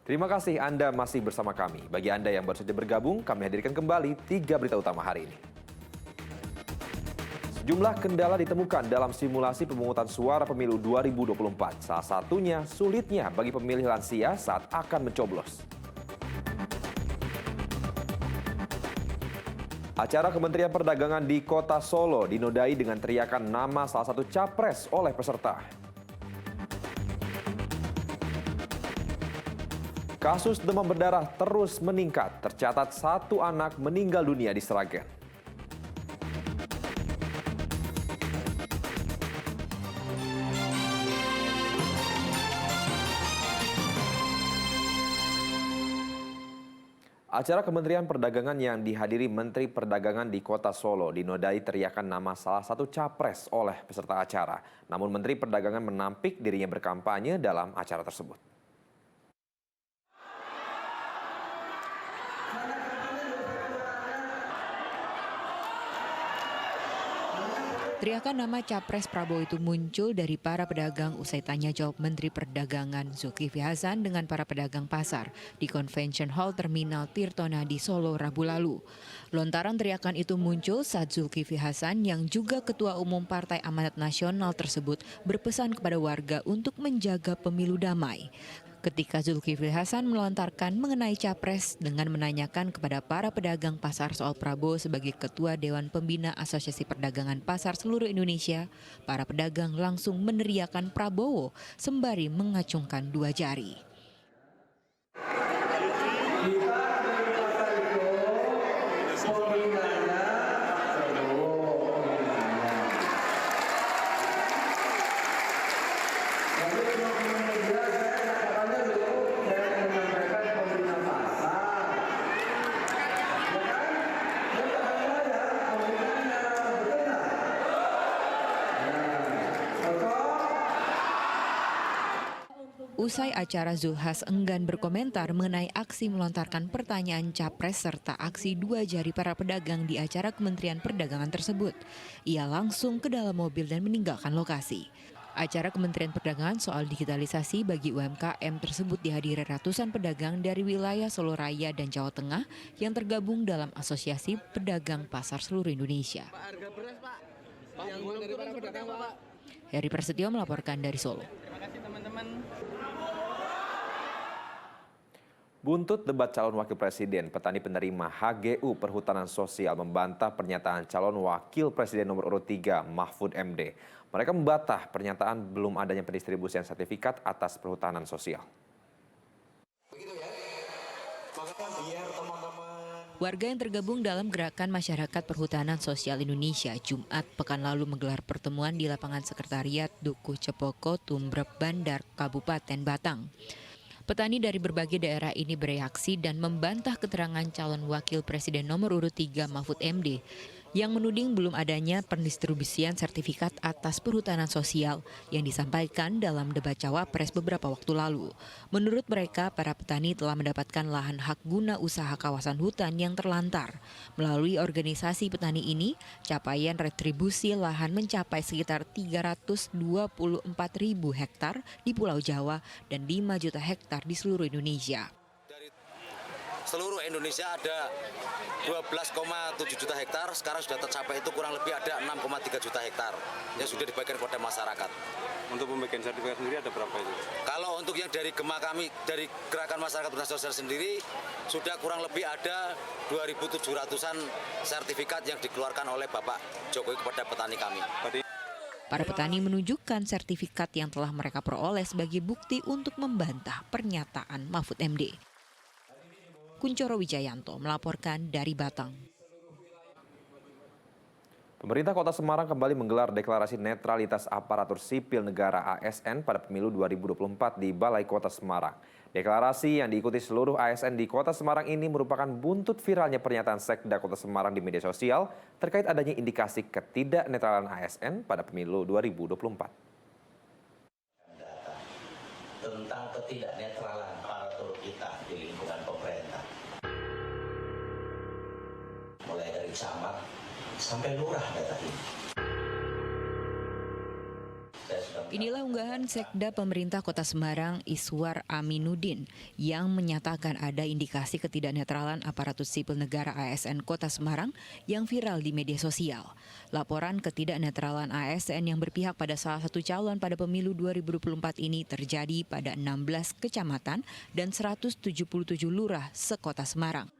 Terima kasih Anda masih bersama kami. Bagi Anda yang baru saja bergabung, kami hadirkan kembali 3 berita utama hari ini. Sejumlah kendala ditemukan dalam simulasi pemungutan suara pemilu 2024. Salah satunya sulitnya bagi pemilih lansia saat akan mencoblos. Acara Kementerian Perdagangan di Kota Solo dinodai dengan teriakan nama salah satu capres oleh peserta. Kasus demam berdarah terus meningkat. Tercatat 1 anak meninggal dunia di Sragen. Acara Kementerian Perdagangan yang dihadiri Menteri Perdagangan di Kota Solo dinodai teriakan nama salah satu capres oleh peserta acara. Namun Menteri Perdagangan menampik dirinya berkampanye dalam acara tersebut. Teriakan nama Capres Prabowo itu muncul dari para pedagang usai tanya jawab Menteri Perdagangan Zulkifli Hasan dengan para pedagang pasar di Convention Hall Terminal Tirtonadi Solo Rabu lalu. Lontaran teriakan itu muncul saat Zulkifli Hasan yang juga Ketua Umum Partai Amanat Nasional tersebut berpesan kepada warga untuk menjaga pemilu damai. Ketika Zulkifli Hasan melontarkan mengenai Capres dengan menanyakan kepada para pedagang pasar soal Prabowo sebagai Ketua Dewan Pembina Asosiasi Perdagangan Pasar seluruh Indonesia, para pedagang langsung meneriakan Prabowo sembari mengacungkan 2 jari. Usai acara, Zulhas enggan berkomentar mengenai aksi melontarkan pertanyaan capres serta aksi 2 jari para pedagang di acara Kementerian Perdagangan tersebut. Ia langsung ke dalam mobil dan meninggalkan lokasi. Acara Kementerian Perdagangan soal digitalisasi bagi UMKM tersebut dihadiri ratusan pedagang dari wilayah Solo Raya dan Jawa Tengah yang tergabung dalam Asosiasi Pedagang Pasar seluruh Indonesia. Harga beras, Pak. Yang belum turun seperti apa, Pak? Heri Prasetyo melaporkan dari Solo. Terima kasih, teman-teman. Buntut debat calon wakil presiden, petani penerima HGU Perhutanan Sosial membantah pernyataan calon wakil presiden nomor urut 3 Mahfud MD. Mereka membantah pernyataan belum adanya pendistribusian sertifikat atas perhutanan sosial. Warga yang tergabung dalam Gerakan Masyarakat Perhutanan Sosial Indonesia Jumat pekan lalu menggelar pertemuan di lapangan sekretariat Dukuh Cepoko, Tumbrep, Bandar, Kabupaten Batang. Petani dari berbagai daerah ini bereaksi dan membantah keterangan calon wakil presiden nomor urut 3 Mahfud MD yang menuding belum adanya pendistribusian sertifikat atas perhutanan sosial yang disampaikan dalam debat Cawapres beberapa waktu lalu. Menurut mereka, para petani telah mendapatkan lahan hak guna usaha kawasan hutan yang terlantar. Melalui organisasi petani ini, capaian retribusi lahan mencapai sekitar 324.000 hektar di Pulau Jawa dan 5 juta hektar di seluruh Indonesia. Seluruh Indonesia ada 12,7 juta hektar, sekarang sudah tercapai itu kurang lebih ada 6,3 juta hektar yang sudah dibagikan kepada masyarakat. Untuk pembagian sertifikat sendiri ada berapa itu? Kalau untuk yang dari Gema kami, dari Gerakan Masyarakat Perhutanan Sosial sendiri, sudah kurang lebih ada 2.700-an sertifikat yang dikeluarkan oleh Bapak Jokowi kepada petani kami. Para petani menunjukkan sertifikat yang telah mereka peroleh sebagai bukti untuk membantah pernyataan Mahfud MD. Kuncoro Wijayanto melaporkan dari Batang. Pemerintah Kota Semarang kembali menggelar deklarasi netralitas aparatur sipil negara ASN pada pemilu 2024 di Balai Kota Semarang. Deklarasi yang diikuti seluruh ASN di Kota Semarang ini merupakan buntut viralnya pernyataan Sekda Kota Semarang di media sosial terkait adanya indikasi ketidaknetralan ASN pada pemilu 2024. Tentang ketidaknetralan aparatur kita di lingkungan pemerintah. Mulai dari camat sampai lurah data ini. Saya sudah Inilah unggahan Sekda Pemerintah Kota Semarang Iswar Aminuddin yang menyatakan ada indikasi ketidaknetralan aparatur sipil negara ASN Kota Semarang yang viral di media sosial. Laporan ketidaknetralan ASN yang berpihak pada salah satu calon pada pemilu 2024 ini terjadi pada 16 kecamatan dan 177 lurah sekota Semarang.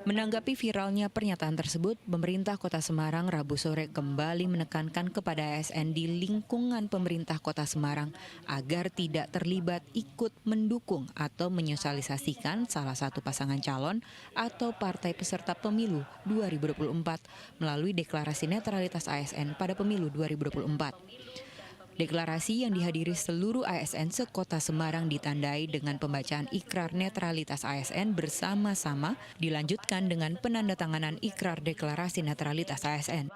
Menanggapi viralnya pernyataan tersebut, pemerintah Kota Semarang Rabu sore kembali menekankan kepada ASN di lingkungan pemerintah Kota Semarang agar tidak terlibat ikut mendukung atau menyosialisasikan salah satu pasangan calon atau partai peserta pemilu 2024 melalui deklarasi netralitas ASN pada pemilu 2024. Deklarasi yang dihadiri seluruh ASN sekota Semarang ditandai dengan pembacaan ikrar netralitas ASN bersama-sama dilanjutkan dengan penandatanganan ikrar deklarasi netralitas ASN.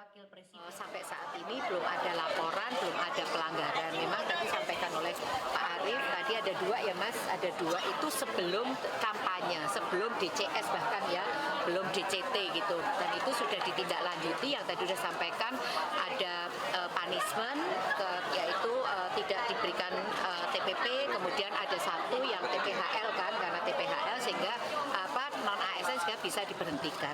Sampai saat ini belum ada laporan, belum ada pelanggaran. Memang tadi sampaikan oleh Pak Arief, tadi ada dua ya Mas, ada dua itu sebelum kampanye, sebelum DCS bahkan ya, belum DCT gitu. Dan itu sudah ditindaklanjuti yang tadi sudah sampaikan ada punishment, yaitu tidak diberikan TPP, kemudian ada satu yang TPHL kan, karena TPHL sehingga non-ASN juga bisa diberhentikan.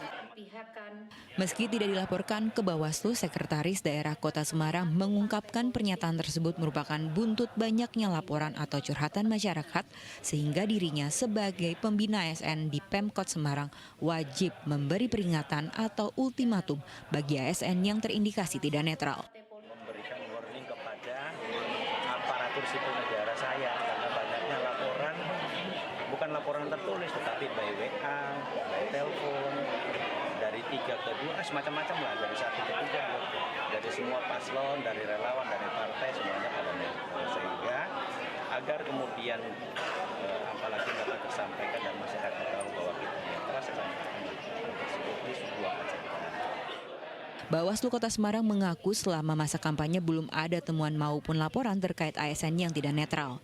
Meski tidak dilaporkan ke Bawaslu, Sekretaris Daerah Kota Semarang mengungkapkan pernyataan tersebut merupakan buntut banyaknya laporan atau curhatan masyarakat sehingga dirinya sebagai pembina ASN di Pemkot Semarang wajib memberi peringatan atau ultimatum bagi ASN yang terindikasi tidak netral. Memberikan warning kepada aparatur sipil negara saya karena banyaknya laporan, bukan laporan tertulis tetapi by WA, by telepon, dari 3 ke 2, semacam-macam lah, dari 1 ke 3, dari semua paslon, dari relawan, dari partai, semuanya pada netral. Sehingga agar kemudian apalagi dapat disampaikan dan masyarakat tahu bahwa kita netral, saya sampaikan tersebut ini sebuah kejadian. Bawaslu Kota Semarang mengaku selama masa kampanye belum ada temuan maupun laporan terkait ASN yang tidak netral.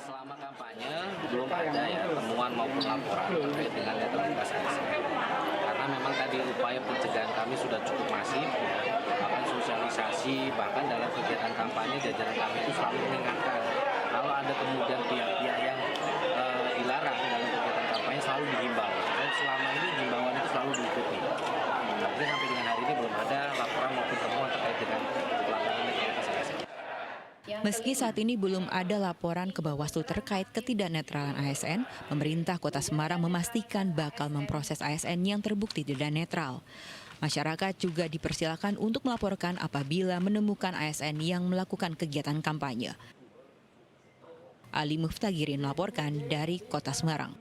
Selama kampanye belum ada ya temuan maupun laporan terkait dengan netralitas ASN. Karena memang tadi upaya pencegahan kami sudah cukup masif, bahkan sosialisasi, bahkan dalam kegiatan kampanye jajaran kami itu selalu mengingatkan kalau ada kemudian pihak-pihak yang dilarang dalam kegiatan kampanye selalu dihimbau. Dan selama ini himbauan itu selalu diikuti. Tapi sampai dengan hari ini belum ada laporan maupun temuan terkait dengan pelanggaran netralitas ASN. Meski saat ini belum ada laporan ke Bawaslu terkait ketidaknetralan ASN, pemerintah Kota Semarang memastikan bakal memproses ASN yang terbukti tidak netral. Masyarakat juga dipersilakan untuk melaporkan apabila menemukan ASN yang melakukan kegiatan kampanye. Ali Muftagirin melaporkan dari Kota Semarang.